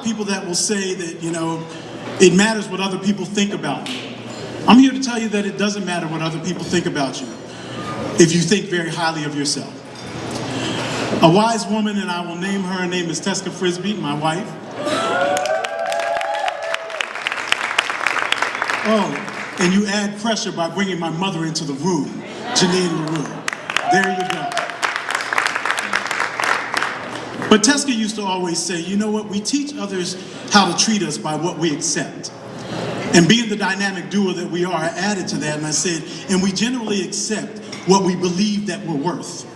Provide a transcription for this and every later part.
of people that will say that, it matters what other people think about you. I'm here to tell you that it doesn't matter what other people think about you if you think very highly of yourself. A wise woman, and I will name her name is Teska Frisbee, my wife. Oh, and you add pressure by bringing my mother into the room, Janine LaRue. There you go. But Teska used to always say, you know what, we teach others how to treat us by what we accept. And being the dynamic duo that we are, I added to that and I said, and we generally accept what we believe that we're worth.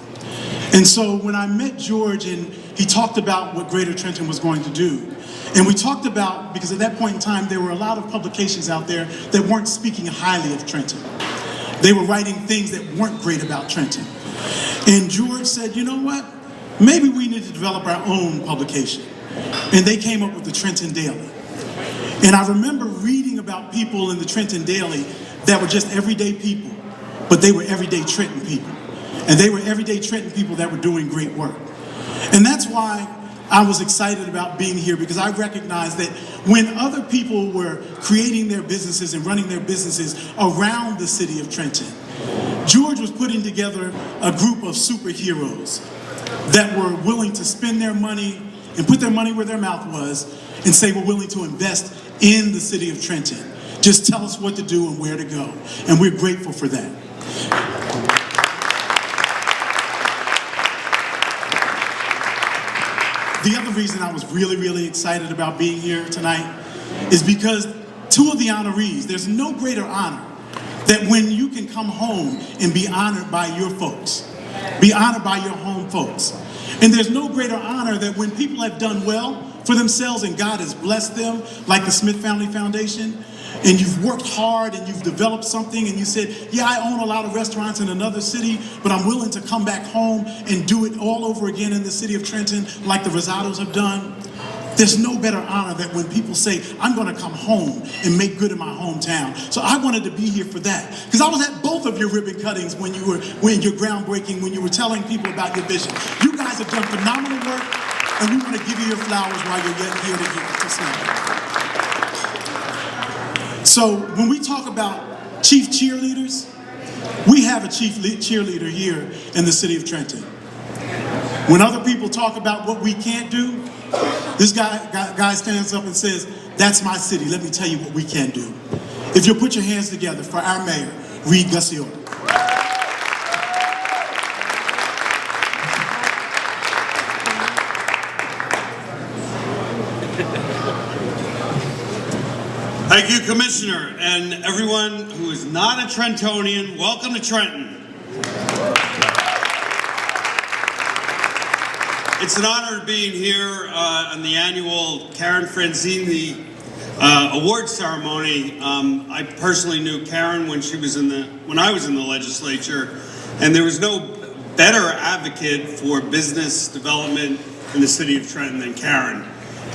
And so when I met George and he talked about what Greater Trenton was going to do, and we talked about, because at that point in time, there were a lot of publications out there that weren't speaking highly of Trenton. They were writing things that weren't great about Trenton. And George said, you know what? Maybe we need to develop our own publication. And they came up with the Trenton Daily. And I remember reading about people in the Trenton Daily that were just everyday people, but they were everyday Trenton people. And they were everyday Trenton people that were doing great work. And that's why I was excited about being here, because I recognized that when other people were creating their businesses and running their businesses around the city of Trenton, George was putting together a group of superheroes that were willing to spend their money and put their money where their mouth was and say we're willing to invest in the city of Trenton. Just tell us what to do and where to go. And we're grateful for that. The other reason I was really, really excited about being here tonight is because two of the honorees, there's no greater honor that when you can come home and be honored by your folks, be honored by your home folks. And there's no greater honor that when people have done well for themselves and God has blessed them, like the Smith Family Foundation, and you've worked hard and you've developed something and you said, yeah, I own a lot of restaurants in another city, but I'm willing to come back home and do it all over again in the city of Trenton like the Rosados have done. There's no better honor that when people say, I'm going to come home and make good in my hometown. So I wanted to be here for that. Because I was at both of your ribbon cuttings when your groundbreaking, when you were telling people about your vision. You guys have done phenomenal work, and we want to give you your flowers while you're yet here to celebrate. So when we talk about chief cheerleaders, we have a chief cheerleader here in the city of Trenton. When other people talk about what we can't do, this guy stands up and says, that's my city, let me tell you what we can do. If you'll put your hands together for our mayor, Reed Gussiora. Thank you, Commissioner, and everyone who is not a Trentonian, welcome to Trenton. It's an honor being here on the annual Karen Franzini award ceremony. I personally knew Karen when I was in the legislature, and there was no better advocate for business development in the city of Trenton than Karen.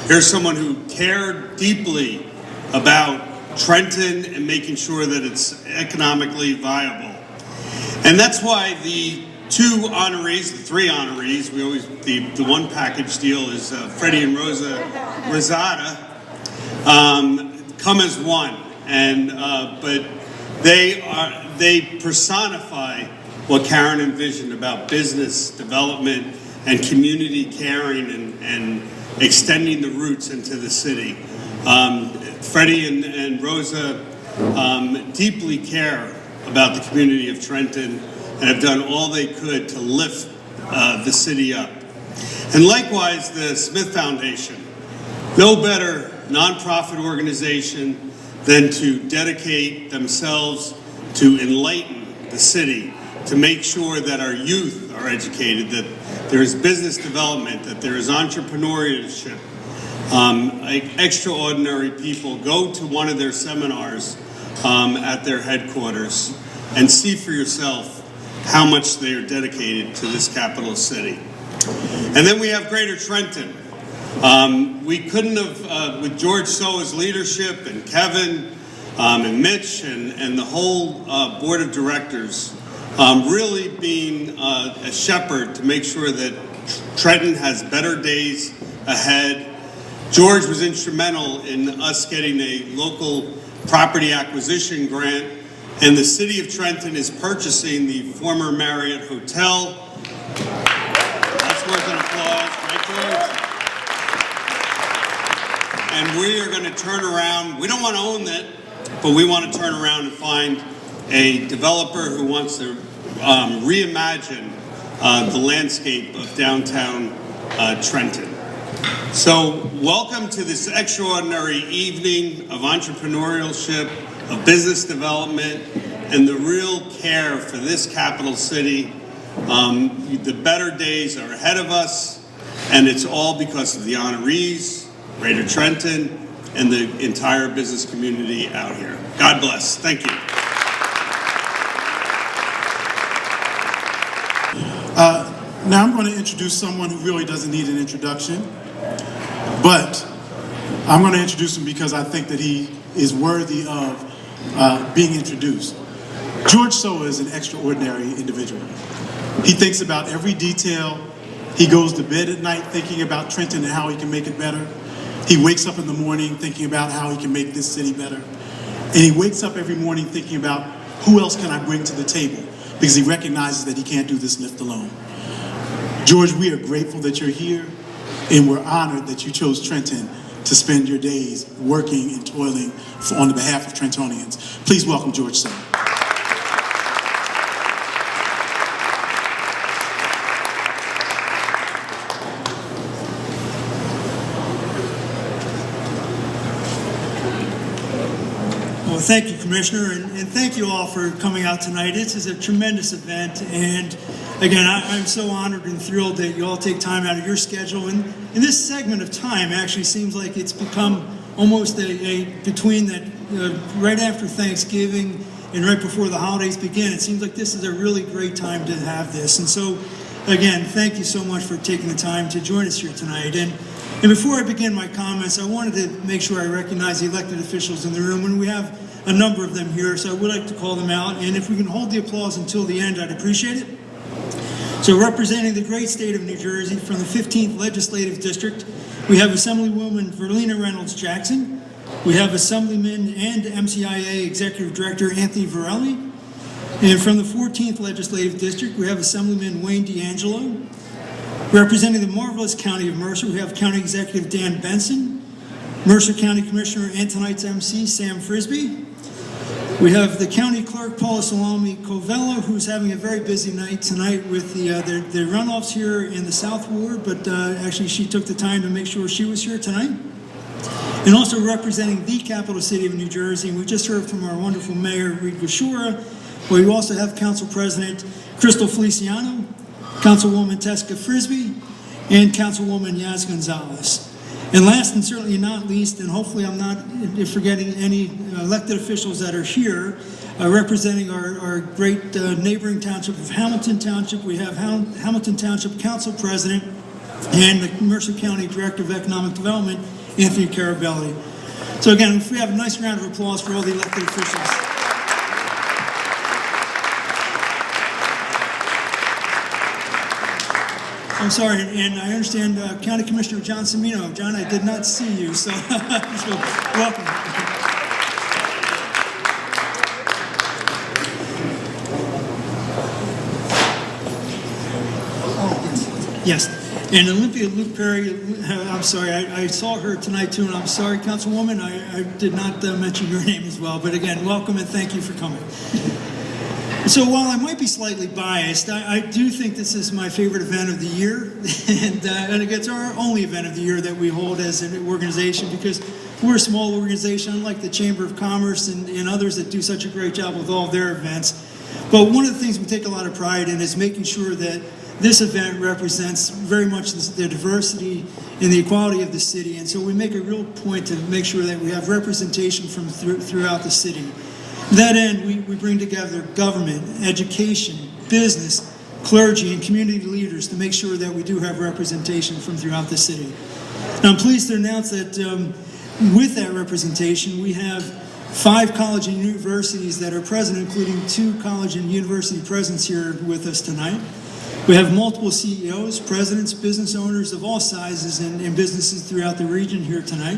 Here's someone who cared deeply about Trenton and making sure that it's economically viable. And that's why the two honorees, the three honorees, the one package deal is Freddie and Rosa Rosada, come as one. And but they personify what Karen envisioned about business development and community caring and extending the roots into the city. Freddie and Rosa deeply care about the community of Trenton and have done all they could to lift the city up. And likewise, the Smith Foundation, no better nonprofit organization than to dedicate themselves to enlighten the city, to make sure that our youth are educated, that there is business development, that there is entrepreneurship. Extraordinary people go to one of their seminars at their headquarters and see for yourself how much they are dedicated to this capital city. And then we have Greater Trenton. We couldn't have, with George Soa's leadership and Kevin and Mitch and the whole board of directors, really being a shepherd to make sure that Trenton has better days ahead. George was instrumental in us getting a local property acquisition grant, and the city of Trenton is purchasing the former Marriott Hotel. That's worth an applause, right, George? And we are going to turn around. We don't want to own that, but we want to turn around and find a developer who wants to reimagine the landscape of downtown Trenton. So welcome to this extraordinary evening of entrepreneurship, of business development, and the real care for this capital city. The better days are ahead of us, and it's all because of the honorees, Greater Trenton, and the entire business community out here. God bless. Thank you. Now I'm going to introduce someone who really doesn't need an introduction, but I'm going to introduce him because I think that he is worthy of being introduced. George Soa is an extraordinary individual. He thinks about every detail. He goes to bed at night thinking about Trenton and how he can make it better. He wakes up in the morning thinking about how he can make this city better. And he wakes up every morning thinking about who else can I bring to the table, because he recognizes that he can't do this lift alone. George, we are grateful that you're here, and we're honored that you chose Trenton to spend your days working and toiling on the behalf of Trentonians. Please welcome George Soa. Well, thank you, Commissioner, and thank you all for coming out tonight. This is a tremendous event, and again, I'm so honored and thrilled that you all take time out of your schedule. And this segment of time actually seems like it's become almost a between that right after Thanksgiving and right before the holidays begin. It seems like this is a really great time to have this. And so, again, thank you so much for taking the time to join us here tonight. And before I begin my comments, I wanted to make sure I recognize the elected officials in the room, and we have a number of them here, so I would like to call them out. And if we can hold the applause until the end, I'd appreciate it. So representing the great state of New Jersey from the 15th Legislative District, we have Assemblywoman Verlina Reynolds Jackson. We have Assemblyman and MCIA Executive Director Anthony Varelli. And from the 14th Legislative District, we have Assemblyman Wayne D'Angelo. Representing the marvelous County of Mercer, we have County Executive Dan Benson. Mercer County Commissioner and tonight's MC, Sam Frisbee. We have the County Clerk, Paula Salami Covello, who's having a very busy night tonight with the runoffs here in the South Ward, but actually she took the time to make sure she was here tonight. And also representing the capital city of New Jersey, and we just heard from our wonderful Mayor, Reed Gashora. We also have Council President Crystal Feliciano, Councilwoman Tesca Frisbee, and Councilwoman Yaz Gonzalez. And last and certainly not least, and hopefully I'm not forgetting any elected officials that are here, representing our great neighboring township of Hamilton Township, we have Hamilton Township Council President and the Mercer County Director of Economic Development, Anthony Carabelli. So again, if we have a nice round of applause for all the elected officials. I'm sorry, and I understand County Commissioner John Cimino. John, I did not see you, so, so welcome. Yes, and Olympia Luke Perry, I'm sorry, I saw her tonight too, and I'm sorry, Councilwoman, I did not mention your name as well, but again, welcome and thank you for coming. So while I might be slightly biased, I do think this is my favorite event of the year, and it's our only event of the year that we hold as an organization, because we're a small organization, unlike the Chamber of Commerce and others that do such a great job with all their events. But one of the things we take a lot of pride in is making sure that this event represents very much the diversity and the equality of the city, and so we make a real point to make sure that we have representation from throughout the city. To that end, we bring together government, education, business, clergy, and community leaders to make sure that we do have representation from throughout the city. Now, I'm pleased to announce that with that representation, we have 5 college and universities that are present, including 2 college and university presidents here with us tonight. We have multiple CEOs, presidents, business owners of all sizes and businesses throughout the region here tonight.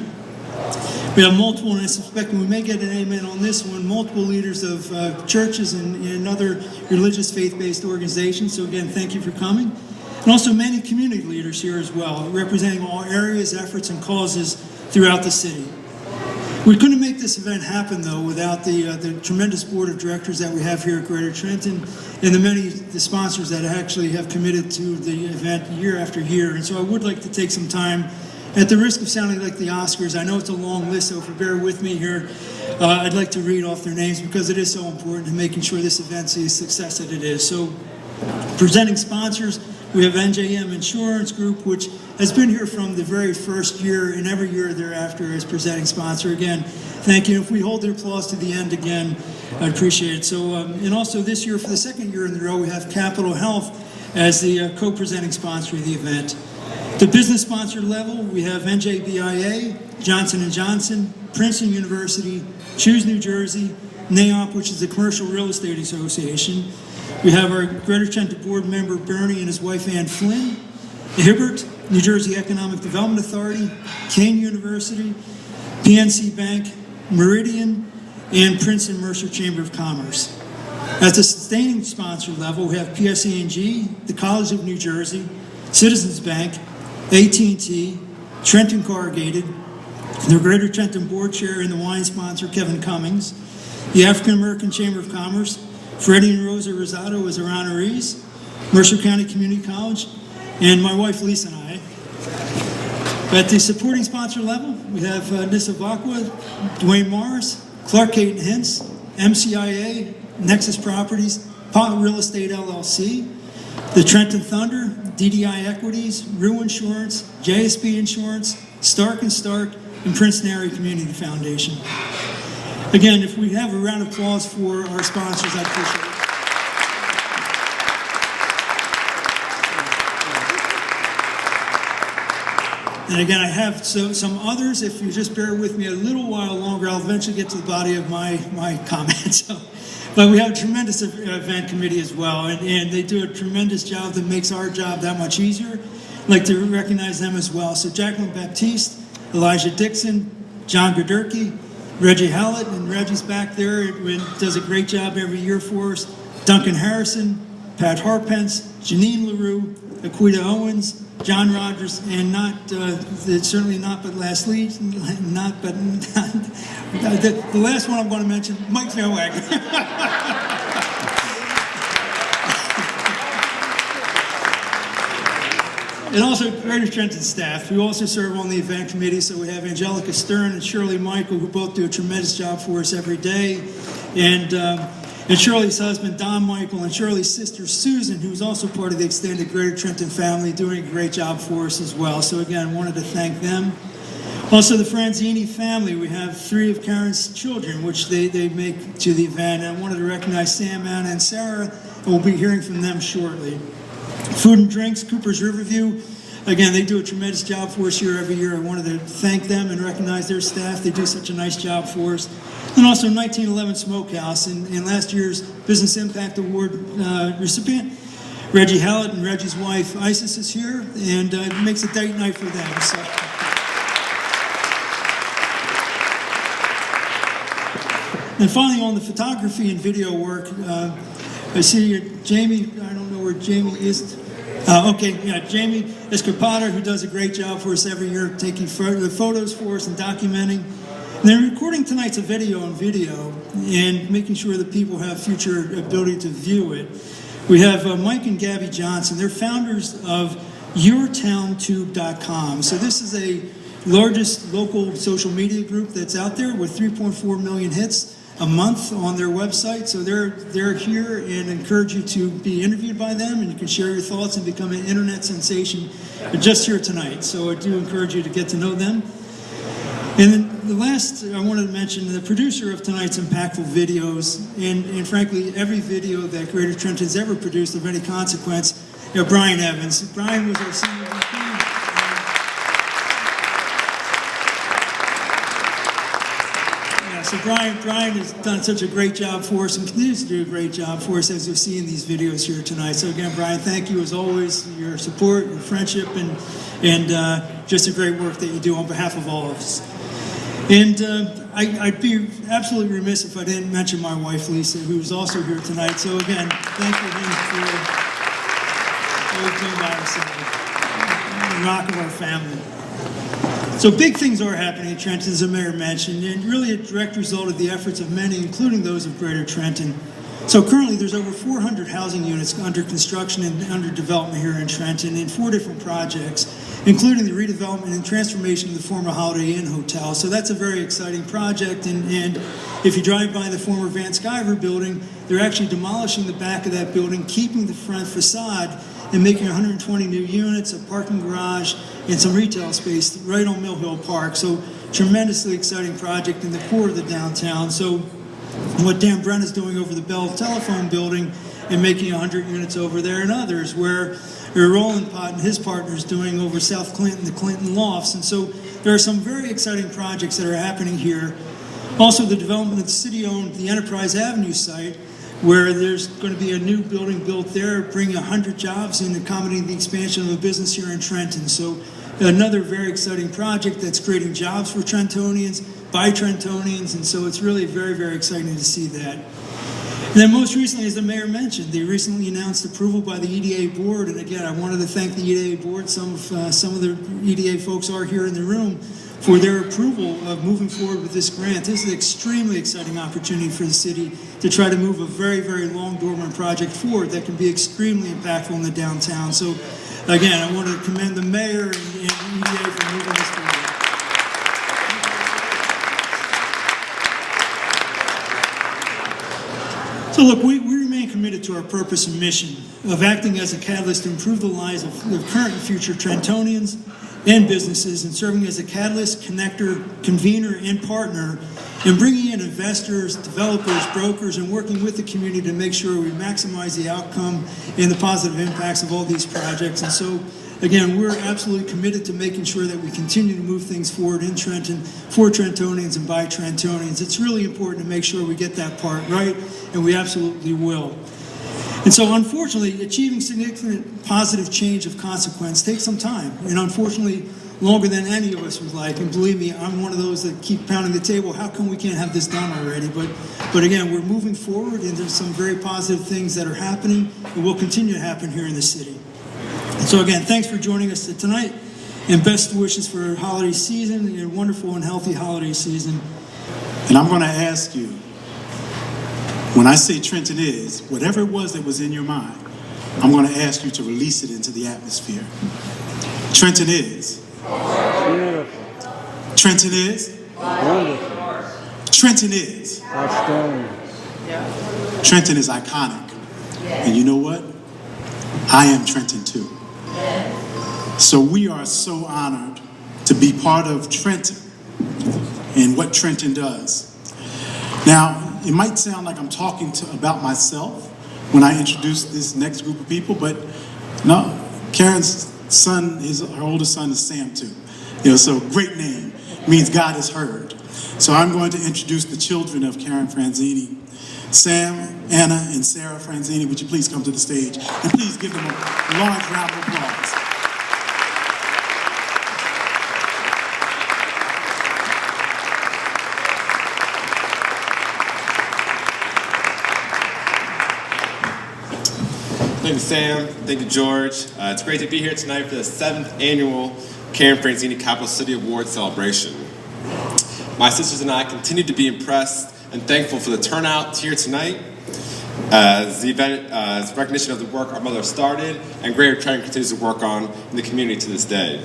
We have multiple, and I suspect we may get an amen on this one, multiple leaders of churches and other religious faith-based organizations. So again, thank you for coming. And also many community leaders here as well, representing all areas, efforts, and causes throughout the city. We couldn't make this event happen, though, without the tremendous board of directors that we have here at Greater Trenton and the sponsors that actually have committed to the event year after year. And so I would like to take some time, at the risk of sounding like the Oscars, I know it's a long list, so if you bear with me here, I'd like to read off their names because it is so important to making sure this event's the success that it is. So, presenting sponsors, we have NJM Insurance Group, which has been here from the very first year and every year thereafter as presenting sponsor. Again, thank you. If we hold their applause to the end again, I appreciate it. So, and also this year, for the second year in a row, we have Capital Health as the co-presenting sponsor of the event. The business sponsor level, we have NJBIA, Johnson & Johnson, Princeton University, Choose New Jersey, NAOP, which is the Commercial Real Estate Association. We have our Greater Trenton board member, Bernie, and his wife, Ann Flynn. Hibbert, New Jersey Economic Development Authority, Kane University, PNC Bank, Meridian, and Princeton Mercer Chamber of Commerce. At the sustaining sponsor level, we have PSE&G, the College of New Jersey, Citizens Bank, AT&T, Trenton Corrugated, the Greater Trenton board chair and the wine sponsor, Kevin Cummings, the African American Chamber of Commerce, Freddie and Rosa Rosado as our honorees, Mercer County Community College, and my wife Lisa and I. At the supporting sponsor level, we have Nissa Vakwa, Dwayne Morris, Clark Caton Hintz, MCIA, Nexus Properties, Pot Real Estate LLC, the Trenton Thunder, DDI Equities, Rue Insurance, JSB Insurance, Stark & Stark, and Princeton Area Community Foundation. Again, if we have a round of applause for our sponsors, I'd appreciate it. And again, I have some others. If you just bear with me a little while longer, I'll eventually get to the body of my comments. But we have a tremendous event committee as well, and they do a tremendous job that makes our job that much easier. I'd like to recognize them as well. So Jacqueline Baptiste, Elijah Dixon, John Goderke, Reggie Hallett, and Reggie's back there and does a great job every year for us. Duncan Harrison, Pat Harpence, Janine LaRue, Aquita Owens, John Rogers, and certainly not but lastly, the last one I'm going to mention, Mike Fairwagner. And also Greater Trenton staff, who also serve on the event committee. So we have Angelica Stern and Shirley Michael, who both do a tremendous job for us every day. And Shirley's husband, Don Michael, and Shirley's sister, Susan, who's also part of the extended Greater Trenton family, doing a great job for us as well. So again, I wanted to thank them. Also the Franzini family, we have 3 of Karen's children, which they make to the event. And I wanted to recognize Sam, Anna, and Sarah, and we'll be hearing from them shortly. Food and Drinks, Cooper's Riverview. Again, they do a tremendous job for us here every year. I wanted to thank them and recognize their staff. They do such a nice job for us. And also 1911 Smokehouse, and last year's Business Impact Award recipient, Reggie Hallett and Reggie's wife, Isis, is here, and it makes a date night for them. So. And finally, on the photography and video work, I see Jamie, I don't know where Jamie is. Jamie Escarpata, who does a great job for us every year, taking the photos for us and documenting. And they're recording tonight's video and making sure that people have future ability to view it. We have Mike and Gabby Johnson. They're founders of YourTownTube.com. So this is a largest local social media group that's out there with 3.4 million hits a month on their website. So they're here and encourage you to be interviewed by them, and you can share your thoughts and become an internet sensation just here tonight. So I do encourage you to get to know them. And then the last I wanted to mention, the producer of tonight's impactful videos, and frankly every video that Greater Trenton has ever produced of any consequence, Brian Evans. Brian was our senior VP. So Brian has done such a great job for us and continues to do a great job for us, as you'll see in these videos here tonight. So again, Brian, thank you as always, your support, your friendship, and just the great work that you do on behalf of all of us. And I'd be absolutely remiss if I didn't mention my wife, Lisa, who's also here tonight. So again, thank you again for all you do by us, the rock of our family. So big things are happening in Trenton, as the mayor mentioned, and really a direct result of the efforts of many, including those of Greater Trenton. So currently there's over 400 housing units under construction and under development here in Trenton in 4 different projects, including the redevelopment and transformation of the former Holiday Inn Hotel. So that's a very exciting project, and if you drive by the former Van Sciver building, they're actually demolishing the back of that building, keeping the front facade, and making 120 new units, a parking garage, and some retail space right on Mill Hill Park. So tremendously exciting project in the core of the downtown. So what Dan Brent is doing over the Bell Telephone building and making 100 units over there, and others, where Roland Pott and his partners doing over South Clinton, the Clinton Lofts. And so there are some very exciting projects that are happening here. Also, the development of the city-owned, the Enterprise Avenue site, where there's going to be a new building built there, bringing 100 jobs and accommodating the expansion of a business here in Trenton. So another very exciting project that's creating jobs for Trentonians, by Trentonians, and so it's really very, very exciting to see that. And then most recently, as the mayor mentioned, they recently announced approval by the EDA board, and again, I wanted to thank the EDA board. Some of the EDA folks are here in the room, for their approval of moving forward with this grant. This is an extremely exciting opportunity for the city to try to move a very, very long dormant project forward that can be extremely impactful in the downtown. So again, I want to commend the mayor and EDA for moving this forward. So look, we remain committed to our purpose and mission of acting as a catalyst to improve the lives of current and future Trentonians and businesses, and serving as a catalyst, connector, convener, and partner, and bringing in investors, developers, brokers, and working with the community to make sure we maximize the outcome and the positive impacts of all these projects. And so, again, we're absolutely committed to making sure that we continue to move things forward in Trenton for Trentonians and by Trentonians. It's really important to make sure we get that part right, and we absolutely will. And so, unfortunately, achieving significant positive change of consequence takes some time, and unfortunately, longer than any of us would like. And believe me, I'm one of those that keep pounding the table. How come we can't have this done already? But again, we're moving forward, and there's some very positive things that are happening and will continue to happen here in the city. And so, again, thanks for joining us tonight, and best wishes for holiday season and a wonderful and healthy holiday season. And I'm going to ask you, when I say Trenton is, whatever it was that was in your mind, I'm going to ask you to release it into the atmosphere. Trenton is. Beautiful. Trenton is. Wonderful. Trenton is. Outstanding. Trenton is iconic. And you know what? I am Trenton too. So we are so honored to be part of Trenton and what Trenton does. Now, it might sound like I'm talking about myself when I introduce this next group of people, but no, Karen's son, her oldest son is Sam too. So great name, means God is heard. So I'm going to introduce the children of Karen Franzini. Sam, Anna, and Sarah Franzini, would you please come to the stage? And please give them a large round of applause. Thank you, Sam. Thank you, George. It's great to be here tonight for the 7th annual Karen Franzini Capital City Award celebration. My sisters and I continue to be impressed and thankful for the turnout here tonight as the event is recognition of the work our mother started and Greater Trenton continues to work on in the community to this day.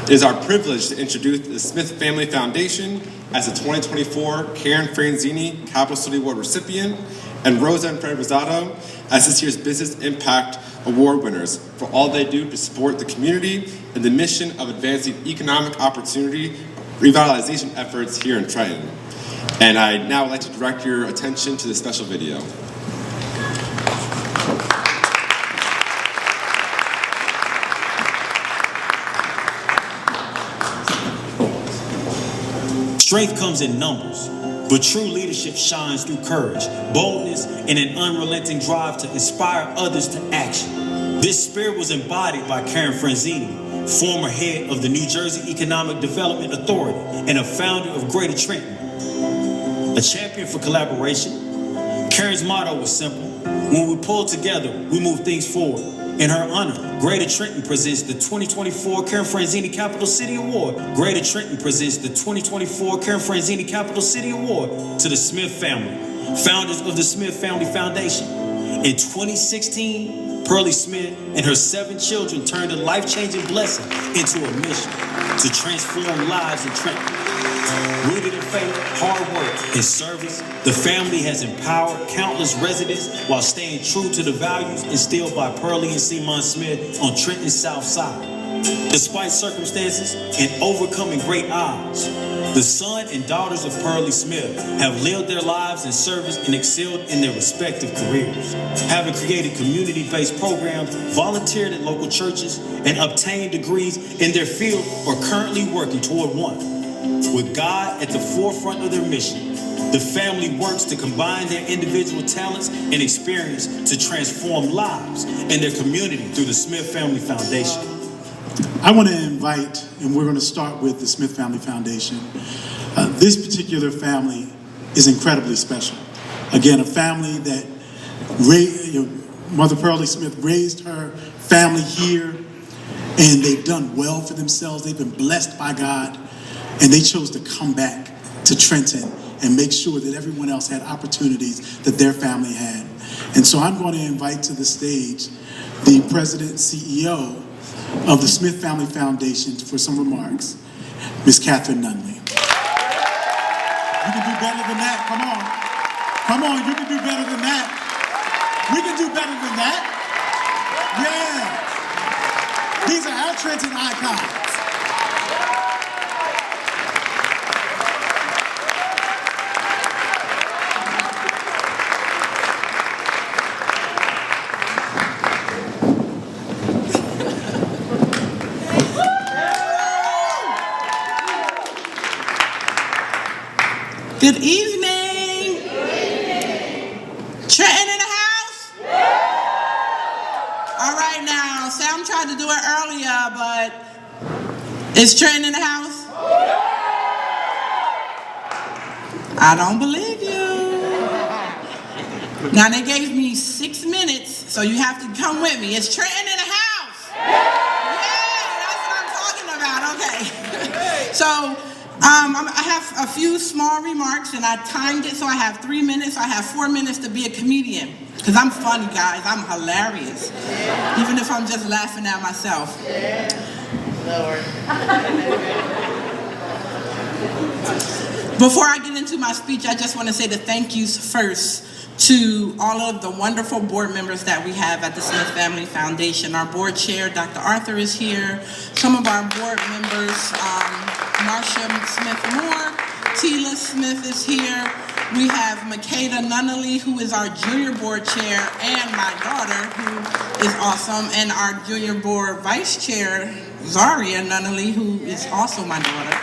It is our privilege to introduce the Smith Family Foundation as the 2024 Karen Franzini Capital City Award recipient, and Rosa and Fred Rosado as this year's Business Impact Award winners for all they do to support the community and the mission of advancing economic opportunity revitalization efforts here in Trenton. And I now would like to direct your attention to this special video. Strength comes in numbers. But true leadership shines through courage, boldness, and an unrelenting drive to inspire others to action. This spirit was embodied by Karen Franzini, former head of the New Jersey Economic Development Authority and a founder of Greater Trenton. A champion for collaboration, Karen's motto was simple: when we pull together, we move things forward. In her honor, Greater Trenton presents the 2024 Karen Franzini Capital City Award. Greater Trenton presents the 2024 Karen Franzini Capital City Award to the Smith family, founders of the Smith Family Foundation. In 2016, Pearlie Smith and her 7 children turned a life-changing blessing into a mission to transform lives in Trenton. Rooted in faith, hard work, and service, the family has empowered countless residents while staying true to the values instilled by Pearlie and Simon Smith on Trenton's South Side. Despite circumstances and overcoming great odds, the son and daughters of Pearlie Smith have lived their lives in service and excelled in their respective careers, having created community-based programs, volunteered at local churches, and obtained degrees in their field or currently working toward one. With God at the forefront of their mission, the family works to combine their individual talents and experience to transform lives in their community through the Smith Family Foundation. I want to invite, and we're going to start with the Smith Family Foundation. This particular family is incredibly special. Again, a family that Mother Pearlie Smith raised her family here, and they've done well for themselves. They've been blessed by God, and they chose to come back to Trenton and make sure that everyone else had opportunities that their family had. And so I'm going to invite to the stage the president and CEO of the Smith Family Foundation for some remarks, Ms. Catherine Nunley. You can do better than that, come on. Come on, you can do better than that. We can do better than that. Yeah. These are our Trenton icons. Good evening. Trenton in the house? All right now, Sam tried to do it earlier, but is Trenton in the house? I don't believe you. Now they gave me 6 minutes, so you have to come with me. Is Trenton in the house? Yeah, that's what I'm talking about, okay. So, I have a few small remarks, and I timed it, so I have 3 minutes. I have 4 minutes to be a comedian, because I'm funny, guys. I'm hilarious, even if I'm just laughing at myself. Lord. Before I get into my speech, I just want to say the thank yous first to all of the wonderful board members that we have at the Smith Family Foundation. Our board chair, Dr. Arthur, is here. Some of our board members, Marcia Smith-Moore, Tila Smith is here. We have Makeda Nunnally, who is our junior board chair, and my daughter, who is awesome, and our junior board vice chair, Zaria Nunnally, who is also my daughter.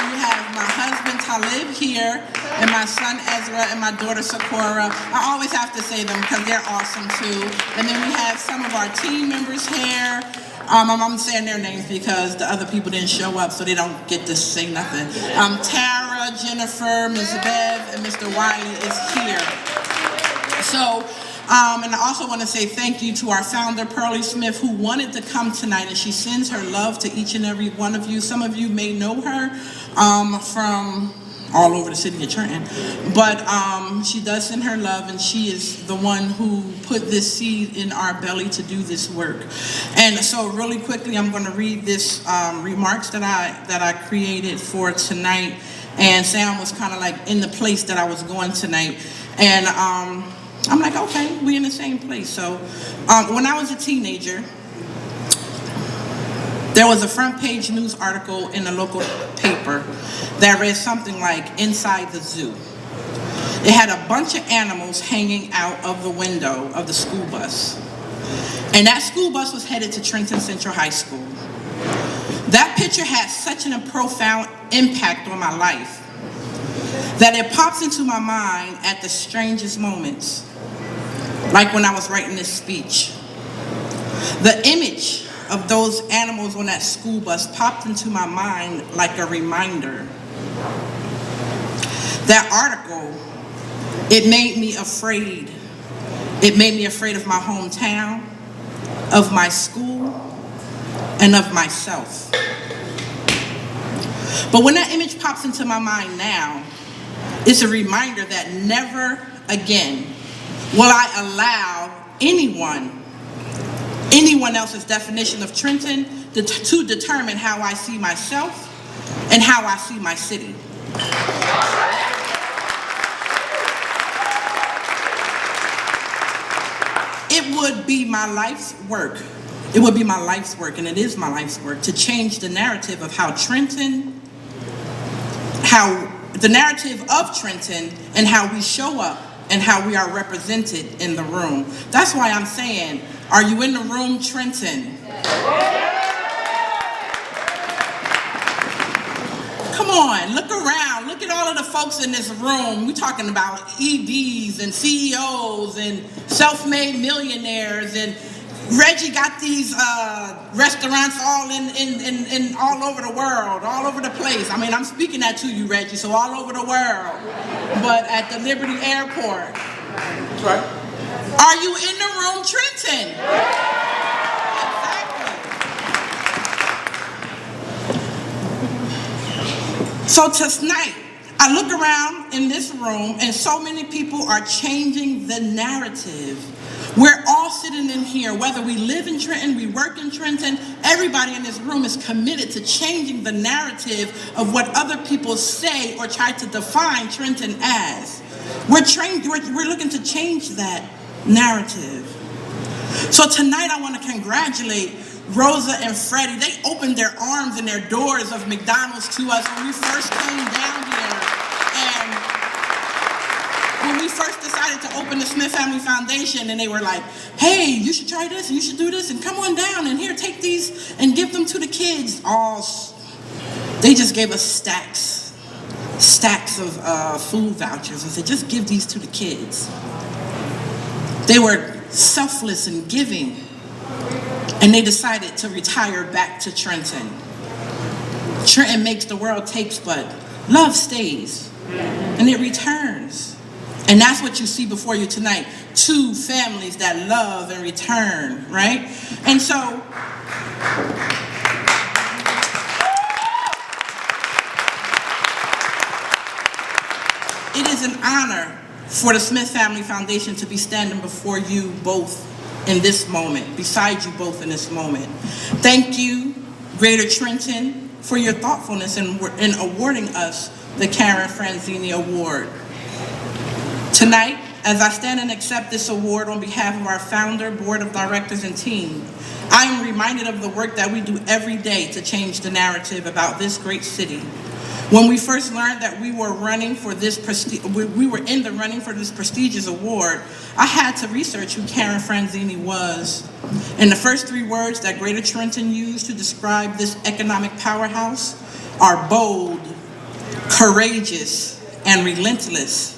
We have my husband Talib here, and my son Ezra, and my daughter Sakura. I always have to say them because they're awesome too. And then we have some of our team members here. I'm saying their names because the other people didn't show up, so they don't get to say nothing. Tara, Jennifer, Ms. Bev, and Mr. Wiley is here. So, and I also want to say thank you to our founder, Pearlie Smith, who wanted to come tonight, and she sends her love to each and every one of you. Some of you may know her from all over the city of Trenton, but she does send her love, and she is the one who put this seed in our belly to do this work. And so really quickly, I'm going to read this remarks that I created for tonight, and Sam was kind of like in the place that I was going tonight, and I'm like, okay, we in the same place. So when I was a teenager, there was a front page news article in a local paper that read something like, "Inside the Zoo." It had a bunch of animals hanging out of the window of the school bus. And that school bus was headed to Trenton Central High School. That picture had such a profound impact on my life. that it pops into my mind at the strangest moments, like when I was writing this speech. The image of those animals on that school bus popped into my mind like a reminder. That article, it made me afraid. It made me afraid of my hometown, of my school, and of myself. But when that image pops into my mind now, it's a reminder that never again will I allow anyone else's definition of Trenton to determine how I see myself and how I see my city. It would be my life's work. It would be my life's work, and it is my life's work, to change the narrative of the narrative of Trenton and how we show up and how we are represented in the room. That's why I'm saying, are you in the room, Trenton? Come on, look around. Look at all of the folks in this room. We're talking about EDs and CEOs and self-made millionaires, and Reggie got these restaurants all in all over the world, all over the place. I mean, I'm speaking that to you, Reggie, so all over the world. But at the Liberty Airport. That's right. Are you in the room, Trenton? Exactly. So tonight, I look around in this room and so many people are changing the narrative. We're all sitting in here, whether we live in Trenton, we work in Trenton, everybody in this room is committed to changing the narrative of what other people say or try to define Trenton as. We're looking to change that narrative. So tonight I want to congratulate Rosa and Freddie. They opened their arms and their doors of McDonald's to us when we first came down here. And when we first decided to open the Smith Family Foundation, and they were like, hey, you should try this and you should do this and come on down and here, take these and give them to the kids. They just gave us stacks of food vouchers and said, just give these to the kids. They were selfless and giving, and they decided to retire back to Trenton. Trenton makes, the world takes, but love stays, and it returns. And that's what you see before you tonight. Two families that love and return, right? And so, it is an honor for the Smith Family Foundation to be standing before you both in this moment, beside you both in this moment. Thank you, Greater Trenton, for your thoughtfulness in awarding us the Karen Franzini Award. Tonight, as I stand and accept this award on behalf of our founder, board of directors, and team, I am reminded of the work that we do every day to change the narrative about this great city. When we first learned that we were in the running for this prestigious award, I had to research who Karen Franzini was. And the first three words that Greater Trenton used to describe this economic powerhouse are bold, courageous, and relentless.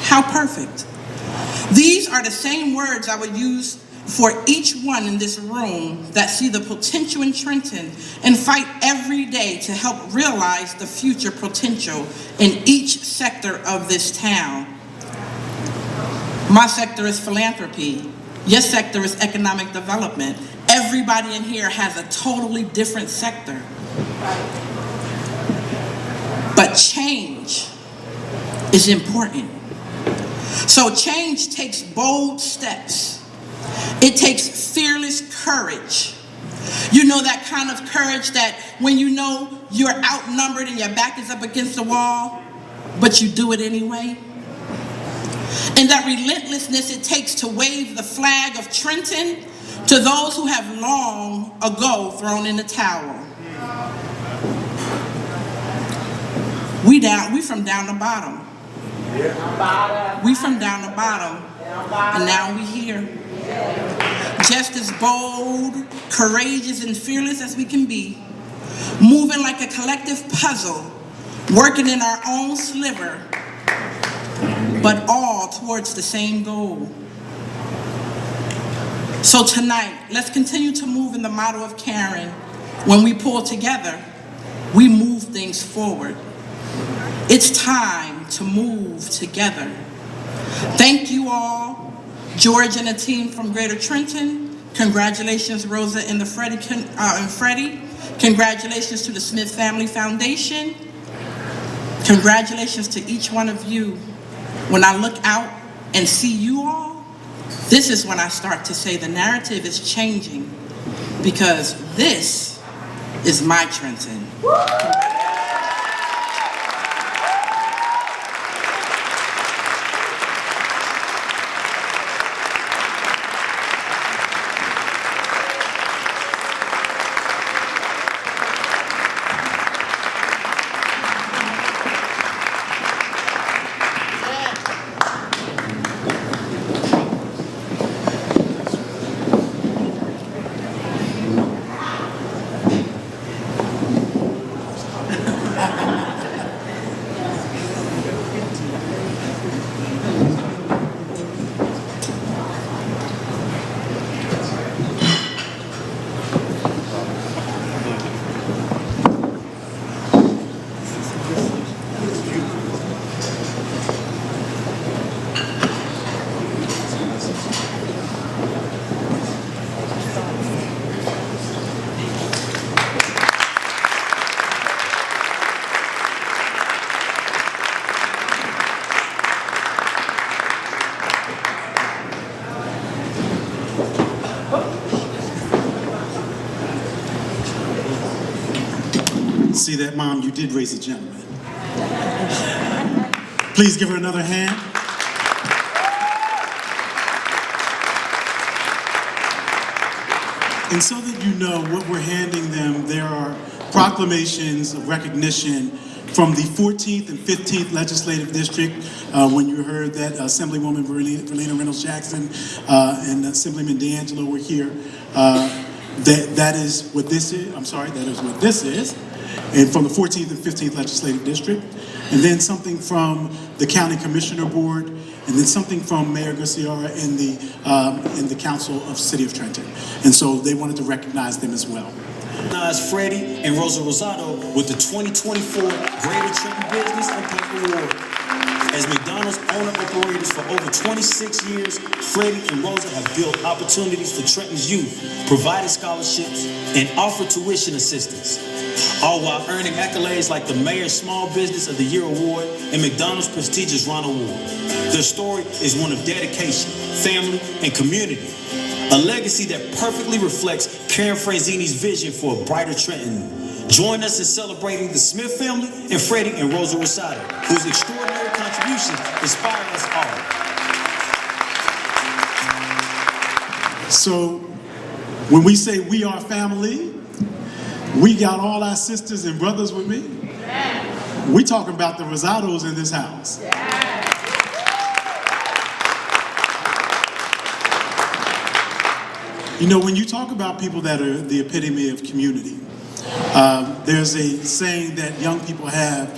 How perfect. These are the same words I would use for each one in this room that see the potential in Trenton and fight every day to help realize the future potential in each sector of this town. My sector is philanthropy. Your sector is economic development. Everybody in here has a totally different sector. But change is important. So change takes bold steps. It takes fearless courage. You know, that kind of courage that when you know you're outnumbered and your back is up against the wall, but you do it anyway. And that relentlessness it takes to wave the flag of Trenton to those who have long ago thrown in the towel. We from down the bottom. We from down the bottom, and now we here. Just as bold, courageous, and fearless as we can be, moving like a collective puzzle, working in our own sliver, but all towards the same goal. So tonight, let's continue to move in the motto of caring. When we pull together, we move things forward. It's time to move together. Thank you all, George and the team from Greater Trenton. Congratulations, Rosa and Freddie. Congratulations to the Smith Family Foundation. Congratulations to each one of you. When I look out and see you all, this is when I start to say the narrative is changing, because this is my Trenton. See that, Mom? You did raise a gentleman. Please give her another hand. And so that you know what we're handing them, there are proclamations of recognition from the 14th and 15th Legislative District. When you heard that Assemblywoman Verlena Reynolds-Jackson and Assemblyman D'Angelo were here, that is what this is. I'm sorry, that is what this is. And from the 14th and 15th Legislative District, and then something from the County Commissioner Board, and then something from Mayor Garciara in the Council of City of Trenton. And so they wanted to recognize them as well. Recognize Freddie and Rosa Rosado with the 2024 Greater Trenton Business Impact Award. As McDonald's owner-operators for over 26 years, Freddie and Rosa have built opportunities for Trenton's youth, provided scholarships, and offered tuition assistance, all while earning accolades like the Mayor's Small Business of the Year Award and McDonald's prestigious Ron Award. Their story is one of dedication, family, and community, a legacy that perfectly reflects Karen Franzini's vision for a brighter Trenton. Join us in celebrating the Smith family and Freddie and Rosa Rosado, whose extraordinary contributions inspire us all. So when we say we are family, we got all our sisters and brothers with me. We talking about the Rosados in this house. You know, when you talk about people that are the epitome of community, there's a saying that young people have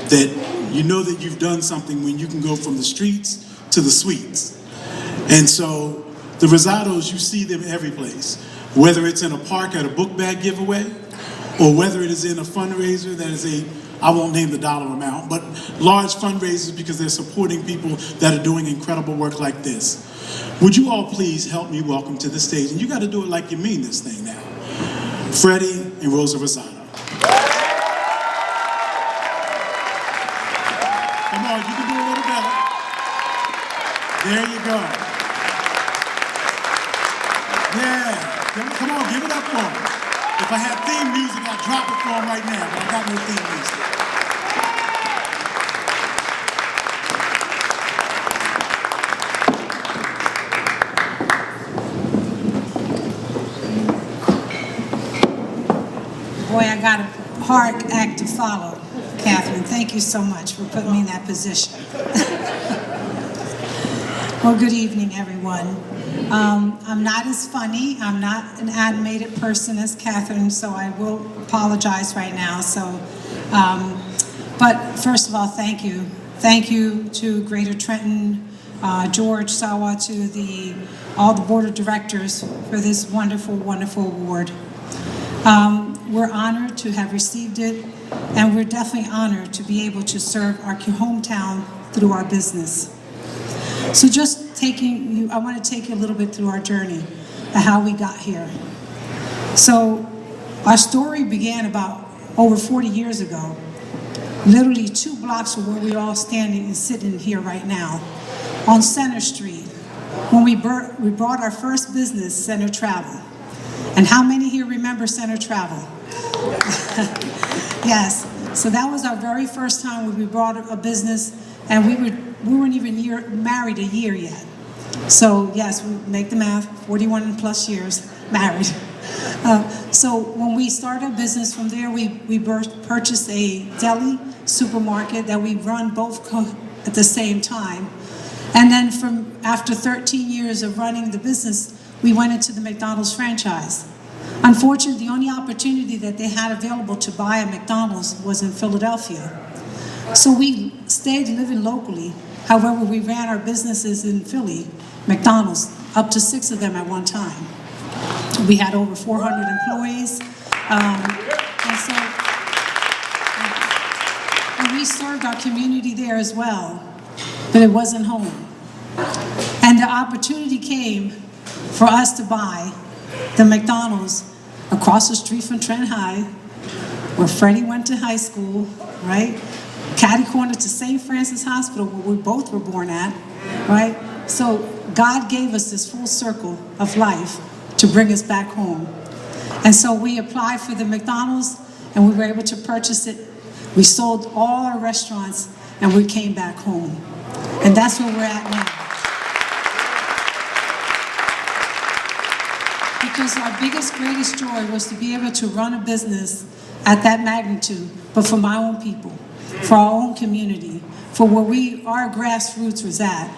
that you know that you've done something when you can go from the streets to the suites. And so the Rosados, you see them every place, whether it's in a park at a book bag giveaway, or whether it is in a fundraiser that is I won't name the dollar amount, but large fundraisers because they're supporting people that are doing incredible work like this. Would you all please help me welcome to the stage, and you got to do it like you mean this thing now, Freddie and Rosa Rosado. Come on, you can do a little better. There you go. Yeah, come on, give it up for them. If I had theme music, I'd drop it for them right now, but I got no theme music. Boy, I got a hard act to follow, Catherine. Thank you so much for putting me in that position. Well, good evening, everyone. I'm not as funny. I'm not an animated person as Catherine, so I will apologize right now. But first of all, thank you thank you to Greater Trenton, George Sawa, to all the board of directors for this wonderful, wonderful award. We're honored to have received it, and we're definitely honored to be able to serve our hometown through our business. So just I want to take you a little bit through our journey and how we got here. So our story began about over 40 years ago, literally 2 blocks from where we're all standing and sitting here right now, on Center Street, when we brought our first business, Center Travel. And how many here remember Center Travel? Yes, so that was our very first time when we brought a business, and we weren't even married a year yet. So yes, we make the math, 41 plus years married. So when we started a business from there, we purchased a deli supermarket that we run both at the same time. And then after 13 years of running the business, we went into the McDonald's franchise. Unfortunately, the only opportunity that they had available to buy a McDonald's was in Philadelphia. So we stayed living locally. However, we ran our businesses in Philly, McDonald's, up to 6 of them at one time. We had over 400 employees. And we served our community there as well, but it wasn't home. And the opportunity came for us to buy the McDonald's across the street from Trent High, where Freddie went to high school, right? Catty corner to St. Francis Hospital, where we both were born at, right? So God gave us this full circle of life to bring us back home. And so we applied for the McDonald's, and we were able to purchase it. We sold all our restaurants, and we came back home. And that's where we're at now. Because our biggest, greatest joy was to be able to run a business at that magnitude, but for my own people, for our own community, for where our grassroots was at,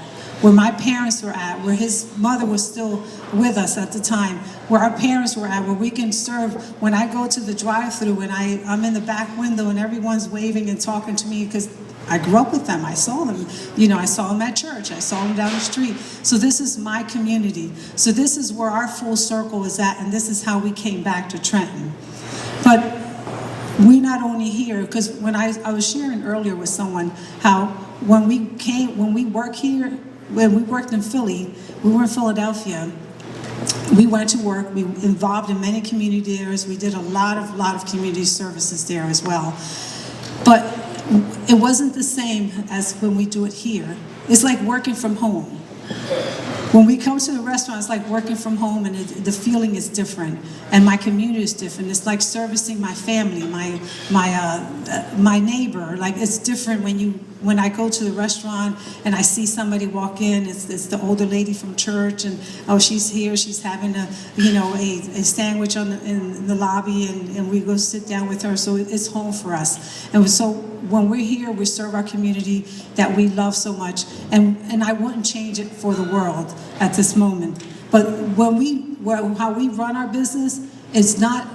where my parents were at, where his mother was still with us at the time, where our parents were at, where we can serve. When I go to the drive-thru and I'm in the back window and everyone's waving and talking to me because I grew up with them. I saw them. I saw them at church. I saw them down the street. So this is my community. So this is where our full circle is at, and this is how we came back to Trenton. But we not only here, because when I was sharing earlier with someone how when we work here, when we worked in Philly, we were in Philadelphia. We went to work. We involved in many community areas. We did a lot of community services there as well. But it wasn't the same as when we do it here. It's like working from home. When we come to the restaurant, it's like working from home, and the feeling is different, and my community is different. It's like servicing my family, my neighbor. Like, it's different when I go to the restaurant and I see somebody walk in. It's the older lady from church, and she's here. She's having a sandwich in the lobby, and we go sit down with her. So it's home for us. And so when we're here, we serve our community that we love so much, and I wouldn't change it for the world at this moment. But how we run our business, it's not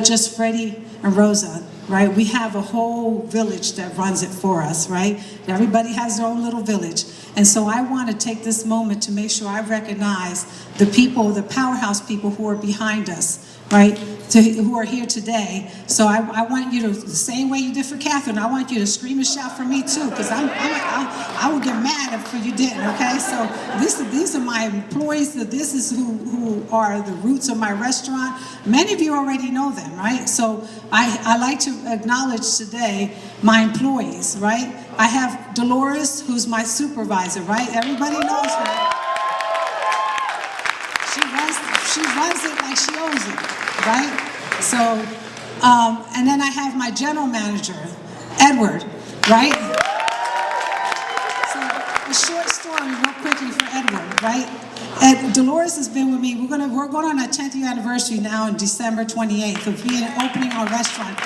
just Freddie and Rosa, right? We have a whole village that runs it for us, right? Everybody has their own little village. And so I want to take this moment to make sure I recognize the people, the powerhouse people who are behind us, right? Who are here today. So I want you to, the same way you did for Catherine, I want you to scream and shout for me too, because I will get mad if you didn't, okay? So these are my employees. This is who are the roots of my restaurant. Many of you already know them, right? So I like to acknowledge today my employees, right? I have Dolores, who's my supervisor, right? Everybody knows her. She runs it like she owns it, right? So, and then I have my general manager, Edward, right? So, a short story real quickly for Edward, right? Dolores has been with me. We're going on our 10th year anniversary now on December 28th of opening our restaurant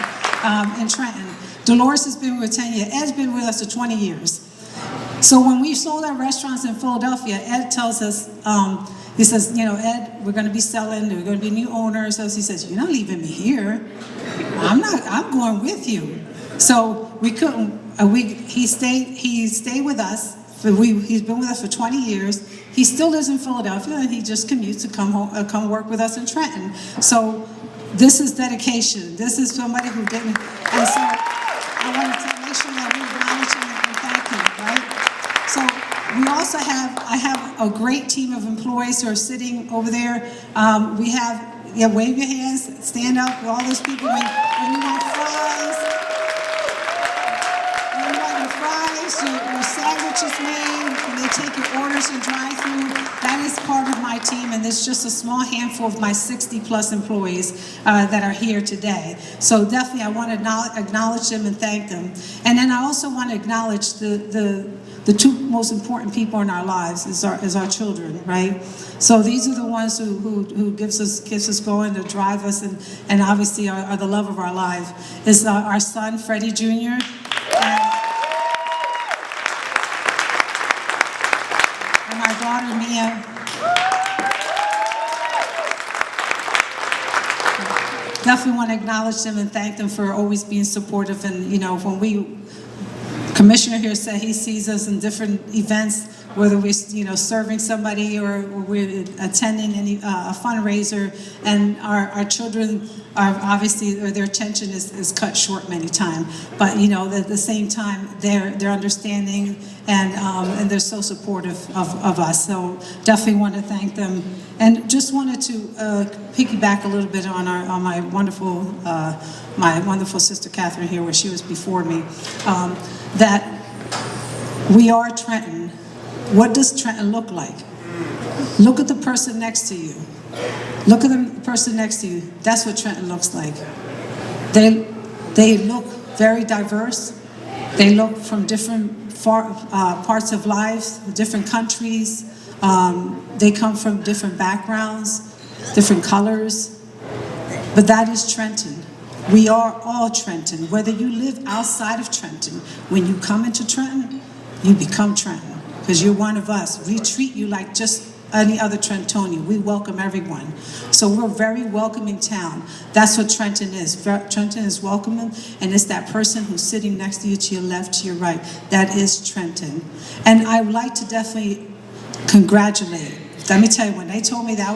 in Trenton. Dolores has been with 10 years. Ed's been with us for 20 years. So when we sold our restaurants in Philadelphia, Ed tells us, he says, Ed, we're going to be selling, there are going to be new owners. So he says, you're not leaving me here. I'm going with you. So we couldn't. He stayed with us. He's been with us for 20 years. He still lives in Philadelphia, and he just commutes to come work with us in Trenton. So this is dedication. This is somebody who didn't. And so I wanted to make sure that we acknowledge him and thank him, right? So I have a great team of employees who are sitting over there. We have, wave your hands, stand up, all those people. When you want fries, your sandwiches made, and they take your orders and drive through. That is part of my team, and there's just a small handful of my 60-plus employees that are here today. So definitely I want to acknowledge them and thank them. And then I also want to acknowledge the two most important people in our lives is our children, right? So these are the ones who gives us going to drive us, and obviously are the love of our life. Is our son Freddie Jr. And my daughter Mia. Definitely want to acknowledge them and thank them for always being supportive. And when Commissioner here said he sees us in different events, whether we're serving somebody or we're attending a fundraiser, and our children are obviously, their attention is cut short many times. But at the same time, they're understanding and they're so supportive of us. So definitely want to thank them, and just wanted to piggyback a little bit on my wonderful sister Catherine here, where she was before me. That we are Trenton. What does Trenton look like? Look at the person next to you. Look at the person next to you. That's what Trenton looks like. They look very diverse. They look from different parts of life, different countries. They come from different backgrounds, different colors. But that is Trenton. We are all Trenton. Whether you live outside of Trenton, when you come into Trenton, you become Trenton, because you're one of us. We treat you like just any other Trentonian. We welcome everyone. So we're a very welcoming town. That's what Trenton is. Trenton is welcoming, and it's that person who's sitting next to you, to your left, to your right. That is Trenton. And I would like to definitely congratulate. Let me tell you, when they told me that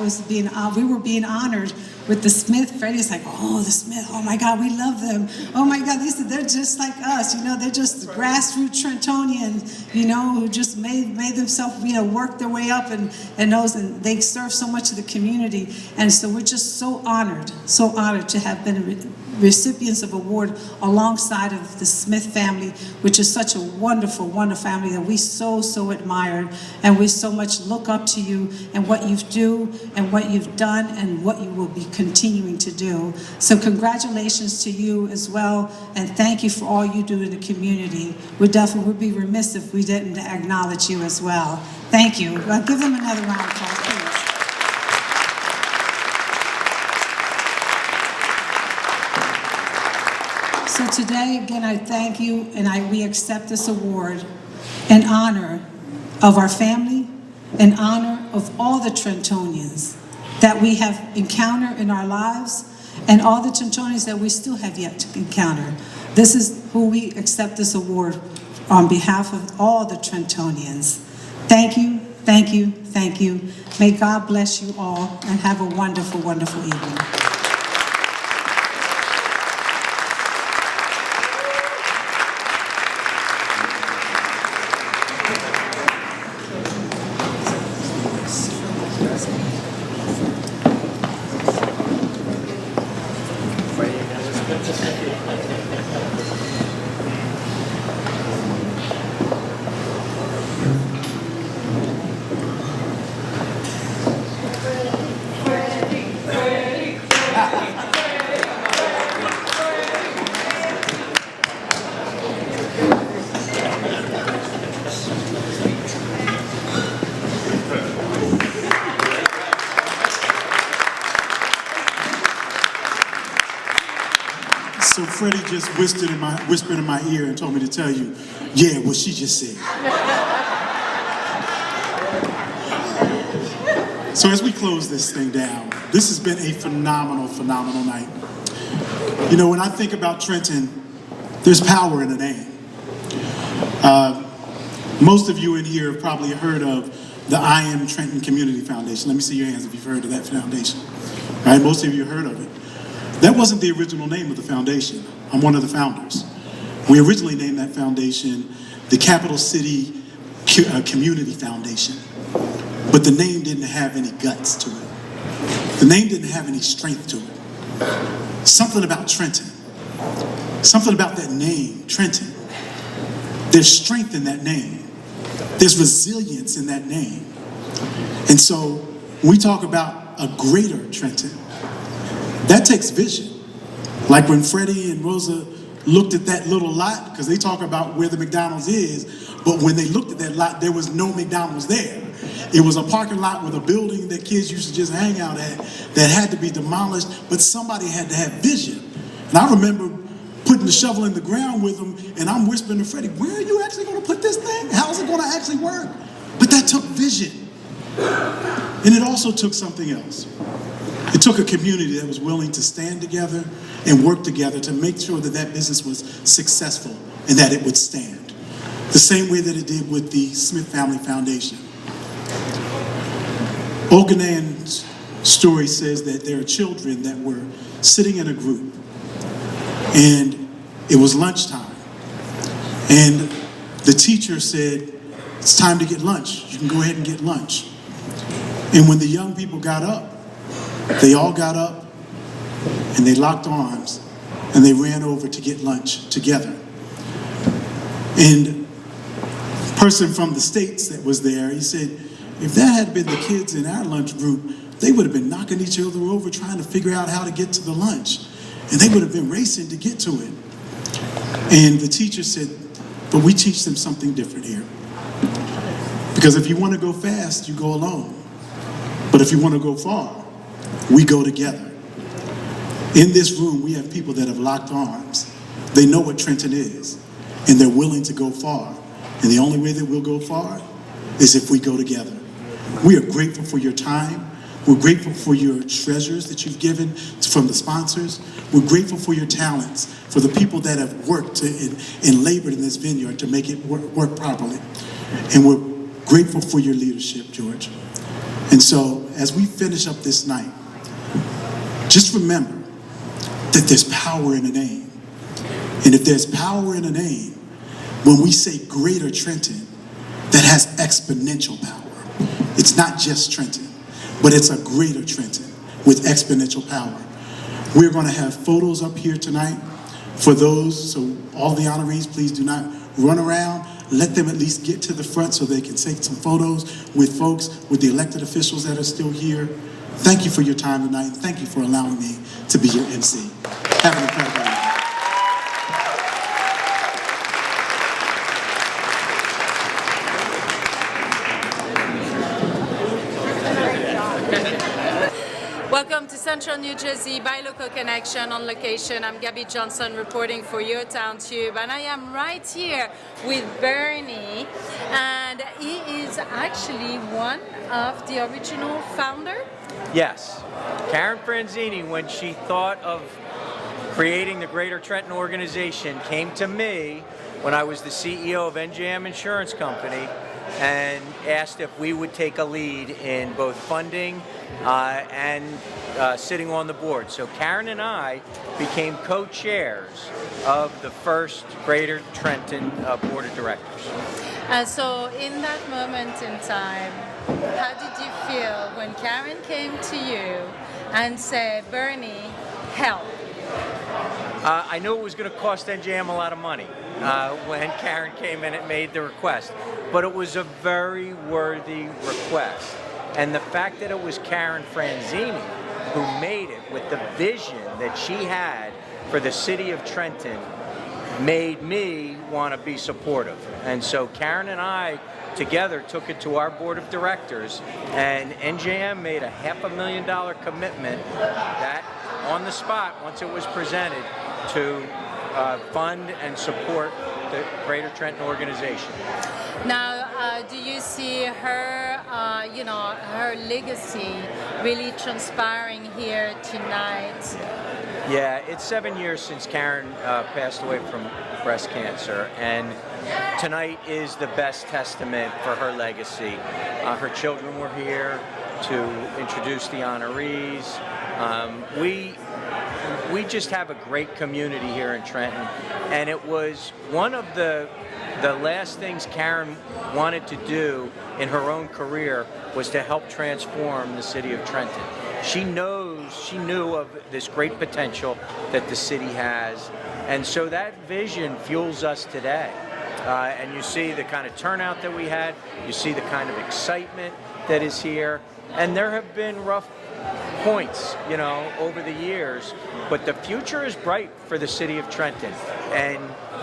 we were being honored with the Smith, Freddie's like, oh, the Smith, oh my God, we love them. Oh my God, they're just like us, they're just grassroots Trentonians, who just made themselves, work their way up and they serve so much of the community. And so we're just so honored to have been recipients of award alongside of the Smith family, which is such a wonderful, wonderful family that we so admire, and we so much look up to you and what you do and what you've done and what you will be continuing to do. So congratulations to you as well, and thank you for all you do in the community. We definitely would be remiss if we didn't acknowledge you as well. Thank you. Give them another round of applause, please. So today, again, I thank you, and we accept this award in honor of our family, in honor of all the Trentonians that we have encountered in our lives, and all the Trentonians that we still have yet to encounter. This is who we accept this award on behalf of all the Trentonians. Thank you, thank you, thank you. May God bless you all, and have a wonderful, wonderful evening. So Freddie just whispered in my ear and told me to tell you, yeah, what she just said. So as we close this thing down, this has been a phenomenal, phenomenal night. When I think about Trenton, There's power in a name. Most of you in here have probably heard of the I Am Trenton Community Foundation. Let me see your hands if you've heard of that foundation. Right? Most of you have heard of it. That wasn't the original name of the foundation. I'm one of the founders. We originally named that foundation the Capital City Community Foundation. But the name didn't have any guts to it. The name didn't have any strength to it. Something about Trenton. Something about that name, Trenton. There's strength in that name. There's resilience in that name. And so when we talk about a greater Trenton, that takes vision. Like when Freddie and Rosa looked at that little lot, because they talk about where the McDonald's is, but when they looked at that lot, there was no McDonald's there. It was a parking lot with a building that kids used to just hang out at that had to be demolished, but somebody had to have vision. And I remember putting the shovel in the ground with them, and I'm whispering to Freddie, where are you actually going to put this thing? How's it going to actually work? But that took vision. And it also took something else. It took a community that was willing to stand together and work together to make sure that that business was successful and that it would stand. The same way that it did with the Smith Family Foundation. Oganan's story says that there are children that were sitting in a group, and it was lunchtime. And the teacher said, it's time to get lunch. You can go ahead and get lunch. And when the young people got up, they all got up and they locked arms and they ran over to get lunch together. And a person from the States that was there, he said, if that had been the kids in our lunch group, they would have been knocking each other over trying to figure out how to get to the lunch. And they would have been racing to get to it. And the teacher said, but we teach them something different here. Because if you want to go fast, you go alone. But if you want to go far, we go together. In this room, we have people that have locked arms. They know what Trenton is, and they're willing to go far. And the only way that we'll go far is if we go together. We are grateful for your time. We're grateful for your treasures that you've given from the sponsors. We're grateful for your talents, for the people that have worked and labored in this vineyard to make it work properly. And we're grateful for your leadership, George. And so, as we finish up this night, just remember that there's power in a name. And if there's power in a name, when we say greater Trenton, that has exponential power. It's not just Trenton, but it's a greater Trenton with exponential power. We're going to have photos up here tonight for those, so all the honorees, please do not run around. Let them at least get to the front so they can take some photos with folks, with the elected officials that are still here. Thank you for your time tonight. Thank you for allowing me to be your MC. Have an incredible night. Welcome to Central New Jersey by Local Connection on location. I'm Gabby Johnson reporting for your town tube, and I am right here with Bernie, and he is actually one of the original founder. Yes, Karen Franzini, when she thought of creating the Greater Trenton organization, came to me when I was the CEO of NJM Insurance Company and asked if we would take a lead in both funding and sitting on the board. So Karen and I became co-chairs of the first Greater Trenton Board of Directors. So in that moment in time, how did you feel when Karen came to you and said, Bernie, help? I knew it was going to cost NJM a lot of money when Karen came in and made the request, but it was a very worthy request. And the fact that it was Karen Franzini who made it with the vision that she had for the city of Trenton made me want to be supportive. And so Karen and I together took it to our board of directors, and NJM made a $500,000 commitment that on the spot, once it was presented, to fund and support the Greater Trenton organization. Now, do you see her, her legacy really transpiring here tonight Yeah, it's 7 years since Karen passed away from breast cancer, and tonight is the best testament for her legacy. Her children were here to introduce the honorees. We just have a great community here in Trenton, and it was one of the last things Karen wanted to do in her own career was to help transform the city of Trenton. She knew of this great potential that the city has, and so that vision fuels us today. And you see the kind of turnout that we had, you see the kind of excitement that is here, and there have been rough points, over the years, but the future is bright for the city of Trenton, and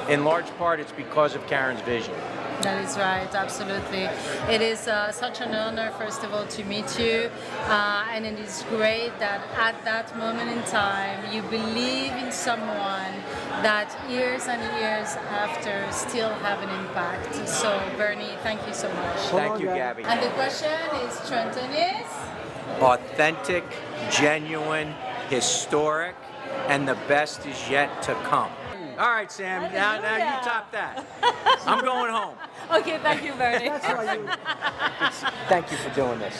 in large part it's because of Karen's vision. That is right, absolutely. It is such an honor, first of all, to meet you, and it is great that at that moment in time you believe in someone that years and years after still have an impact. So, Bernie, thank you so much. Thank you, Gabby. And the question is, Trenton is? Authentic, genuine, historic, and the best is yet to come. All right, Sam, now you top that. I'm going home. Okay, thank you, Bernie. Thank you for doing this.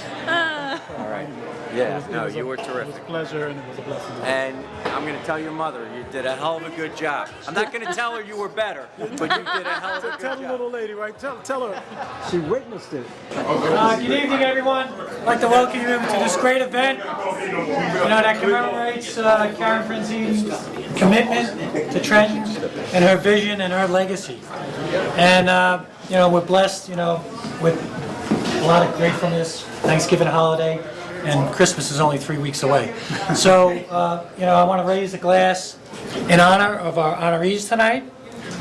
All right. Yeah, no, you were terrific. It was a pleasure and it was a blessing. And I'm going to tell your mother you did a hell of a good job. I'm not going to tell her you were better, but you did a hell of a good Tell job. the little lady, right? Tell her. She witnessed it. Good evening, everyone. I'd like to welcome you to this great event, that commemorates Karen Franzini's commitment to Trenton and her vision and her legacy. And, we're blessed, with a lot of gratefulness, Thanksgiving holiday, and Christmas is only 3 weeks away. So, I want to raise a glass in honor of our honorees tonight,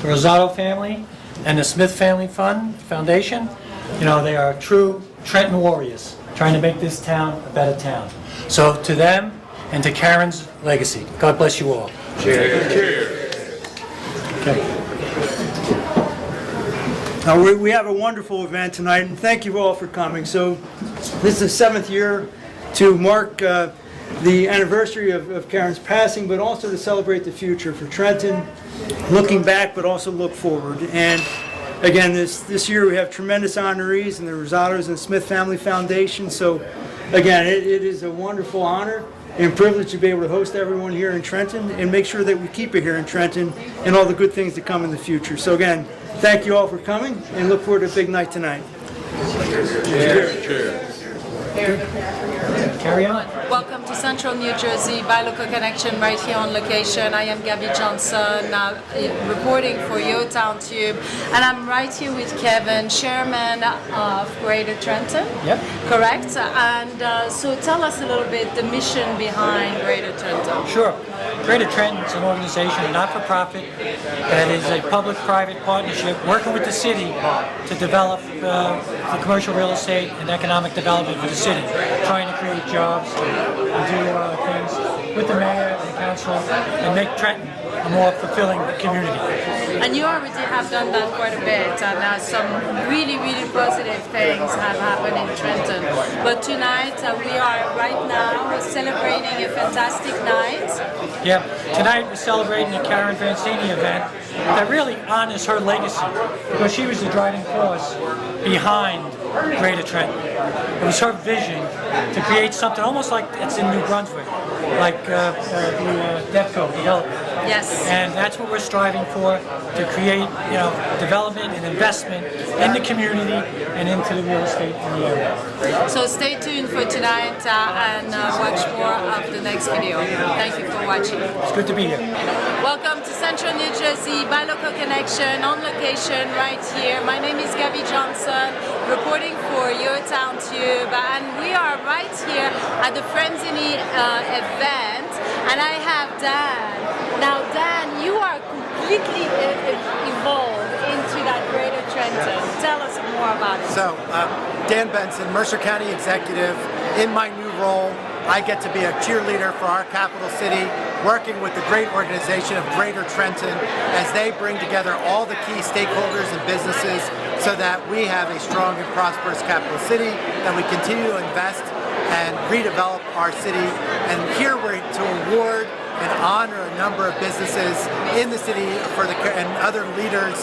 the Rosado family and the Smith Family Foundation. They are true Trenton warriors, trying to make this town a better town. So to them and to Karen's legacy, God bless you all. Cheers. Cheers. Okay. Now we have a wonderful event tonight, and thank you all for coming. So this is the 7th year to mark the anniversary of Karen's passing, but also to celebrate the future for Trenton, looking back but also look forward. And again, this year we have tremendous honorees in the Rosados and Smith Family Foundation. So again, it is a wonderful honor and privilege to be able to host everyone here in Trenton and make sure that we keep it here in Trenton and all the good things to come in the future. So again, thank you all for coming and look forward to a big night tonight. Cheers. Cheers. Carry on. Welcome to Central New Jersey by Local Connection right here on location. I am Gabby Johnson, reporting for Your Town Tube, and I'm right here with Kevin, chairman of Greater Trenton. Yep. Correct? And so tell us a little bit the mission behind Greater Trenton. Sure. Greater Trenton is an organization, a not-for-profit, that is a public-private partnership working with the city to develop the commercial real estate and economic development for the city, trying to create jobs and do things with the mayor and the council and make Trenton a more fulfilling community. And you already have done that quite a bit, and some really, really positive things have happened in Trenton. But tonight, we are right now celebrating a fantastic night. Yeah, tonight we're celebrating the Karen Franzini event that really honors her legacy, because she was the driving force behind Greater Trenton. It was her vision to create something almost like it's in New Brunswick, like the DEFCO development. Yes. And that's what we're striving for, to create, development and investment in the community and into the real estate in the area. So stay tuned for tonight and watch more of the next video. Thank you for watching. It's good to be here. Welcome to Central New Jersey by Local Connection on location right here. My name is Gabby Johnson, reporting for Your Town Tube, and we are right here at the Franzini event, and I have Dan. Now, Dan, you are completely evolved into that Greater Trenton. Tell us more about it. So, Dan Benson, Mercer County Executive. In my new role, I get to be a cheerleader for our capital city, working with the great organization of Greater Trenton as they bring together all the key stakeholders and businesses so that we have a strong and prosperous capital city, that we continue to invest and redevelop our city. And here we're to award and honor a number of businesses in the city and other leaders,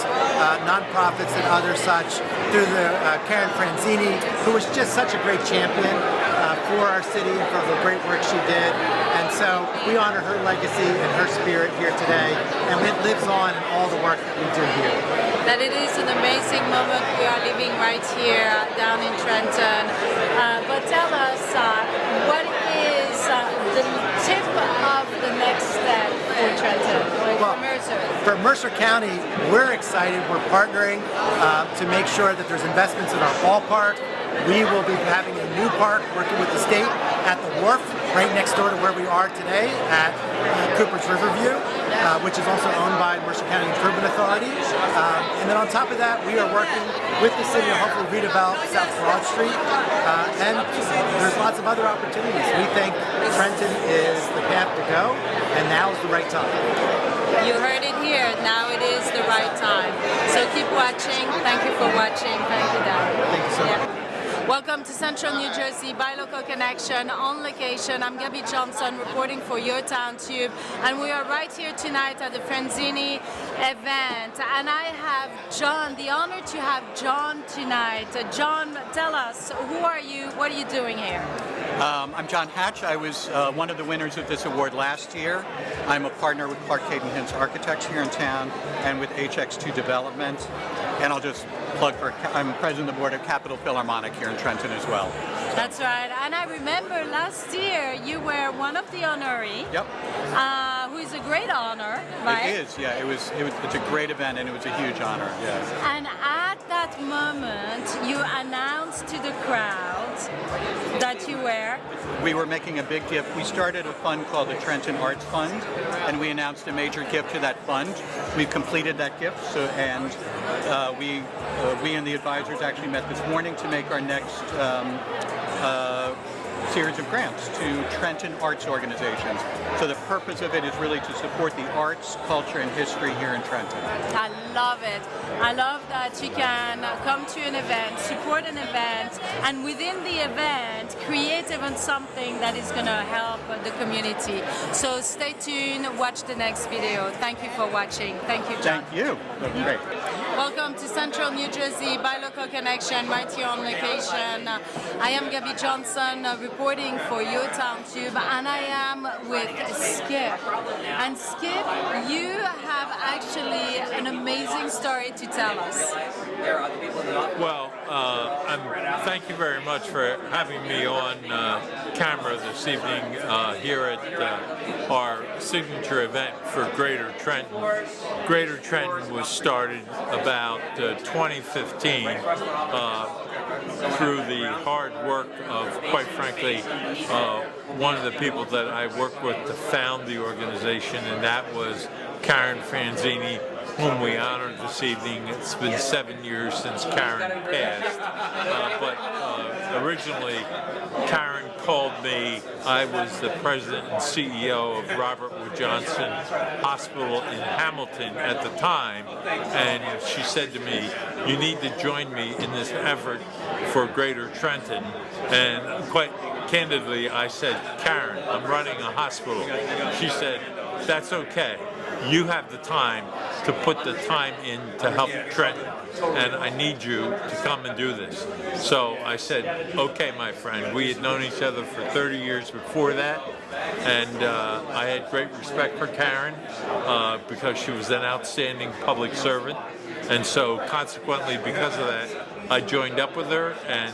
nonprofits and other such, through the Karen Franzini, who was just such a great champion for our city and for the great work she did. And so we honor her legacy and her spirit here today, and it lives on in all the work that we do here. That it is an amazing moment we are living right here down in Trenton. But tell us, what is the tip of the next step for Trenton, or for Mercer? For Mercer County, we're excited. We're partnering to make sure that there's investments in our ballpark. We will be having a new park working with the state at the wharf, right next door to where we are today at Cooper's Riverview, which is also owned by Mercer County Improvement Authority. And then on top of that, we are working with the city to hopefully redevelop South Broad Street. And there's lots of other opportunities. We think Trenton is the path to go, and now is the right time. You heard it here. Now it is the right time. So keep watching. Thank you for watching. Thank you, Dan. Thank you so much. Welcome to Central New Jersey by Local Connection on location. I'm Gabby Johnson reporting for Your Town Tube, and we are right here tonight at the Franzini event. And I have John, the honor to have John tonight. John, tell us, who are you? What are you doing here? I'm John Hatch. I was one of the winners of this award last year. I'm a partner with Clark Caden Hints Architects here in town and with HX2 Development. And I'll just plug I'm president of the board of Capitol Philharmonic here in Trenton as well. That's right. And I remember last year you were one of the honorees. Yep. Who is a great honor, right? It is, yeah. It's a great event and it was a huge honor, yes. And at that moment, you announced to the crowd that you were... We were making a big gift. We started a fund called the Trenton Arts Fund, and we announced a major gift to that fund. We've completed that gift, and we and the advisors actually met this morning to make our next series of grants to Trenton arts organizations. So the purpose of it is really to support the arts, culture, and history here in Trenton. I love it. I love that you can come to an event, support an event, and within the event, create even something that is going to help the community. So stay tuned, watch the next video. Thank you for watching. Thank you, John. Thank you. That's great. Welcome to Central New Jersey by Local Connection, right here on location. I am Gabby Johnson, reporting for Your Town Tube, and I am with Skip. And Skip, you have actually an amazing story to tell us. Well, thank you very much for having me on camera this evening here at our signature event for Greater Trenton. Greater Trenton was started about 2015 through the hard work of, quite frankly, one of the people that I worked with to found the organization, and that was Karen Franzini, whom we honored this evening. It's been 7 years since Karen passed, but originally Karen called me. I was the president and CEO of Robert Wood Johnson Hospital in Hamilton at the time, and she said to me, "You need to join me in this effort for Greater Trenton." And quite candidly, I said, "Karen, I'm running a hospital." She said, "That's okay. You have the time to put the time in to help Trenton, and I need you to come and do this." So I said, "Okay, my friend." We had known each other for 30 years before that, and I had great respect for Karen because she was an outstanding public servant, and so consequently, because of that, I joined up with her, and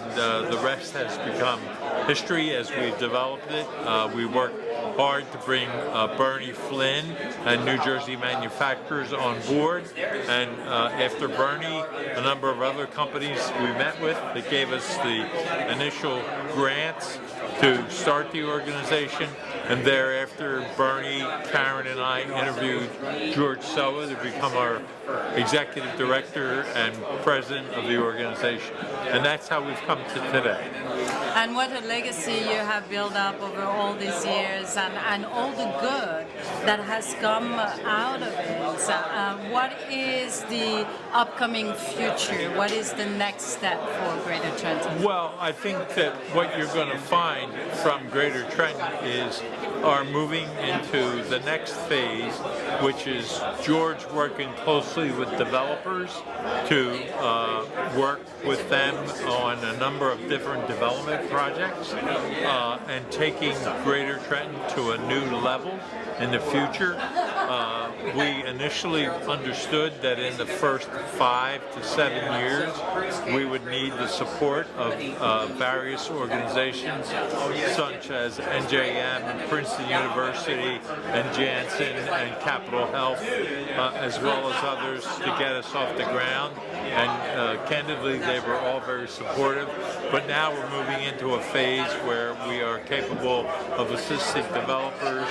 the rest has become history as we've developed it. We worked hard to bring Bernie Flynn and New Jersey manufacturers on board, and after Bernie, a number of other companies we met with that gave us the initial grants to start the organization, and thereafter Bernie, Karen, and I interviewed George Soa to become our executive director and president of the organization, and that's how we've come to today. And what a legacy you have built up over all these years, and all the good that has come out of it. What is the upcoming future? What is the next step for Greater Trenton? Well, I think that what you're going to find from Greater Trenton is are moving into the next phase, which is George working closely with developers to work with them on a number of different development projects and taking Greater Trenton to a new level in the future. We initially understood that in the first 5 to 7 years we would need the support of various organizations such as NJM and Princeton University and Janssen and Capital Health, as well as others, to get us off the ground. And candidly, they were all very supportive. But now we're moving into a phase where we are capable of assisting developers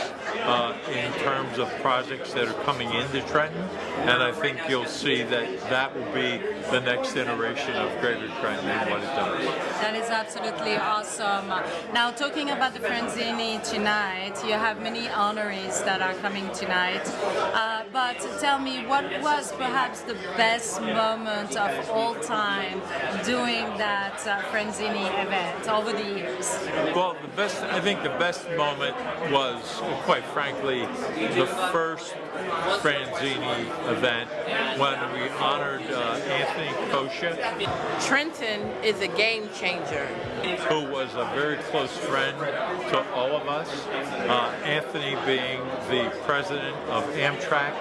in terms of projects that are coming into Trenton. And I think you'll see that that will be the next iteration of Greater Trenton and what it does. That is absolutely awesome. Now, talking about the Franzini tonight, you have many honorees that are coming tonight. But tell me, what was perhaps the best moment of all time doing that Franzini event over the years? Well, I think the best moment was, quite frankly, the first Franzini event when we honored Anthony Kosha. Trenton is a game changer. Who was a very close friend to all of us. Anthony being the president of Amtrak,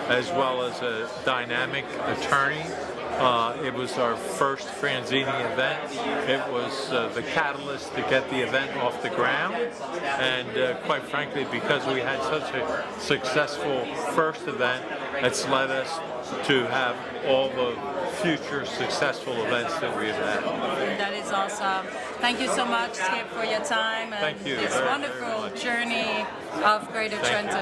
as well as a dynamic attorney. It was our first Franzini event. It was the catalyst to get the event off the ground. And quite frankly, because we had such a successful first event, it's led us to have all the future successful events that we have had. That is awesome. Thank you so much, Skip, for your time and Thank you. this wonderful journey of Greater Trenton.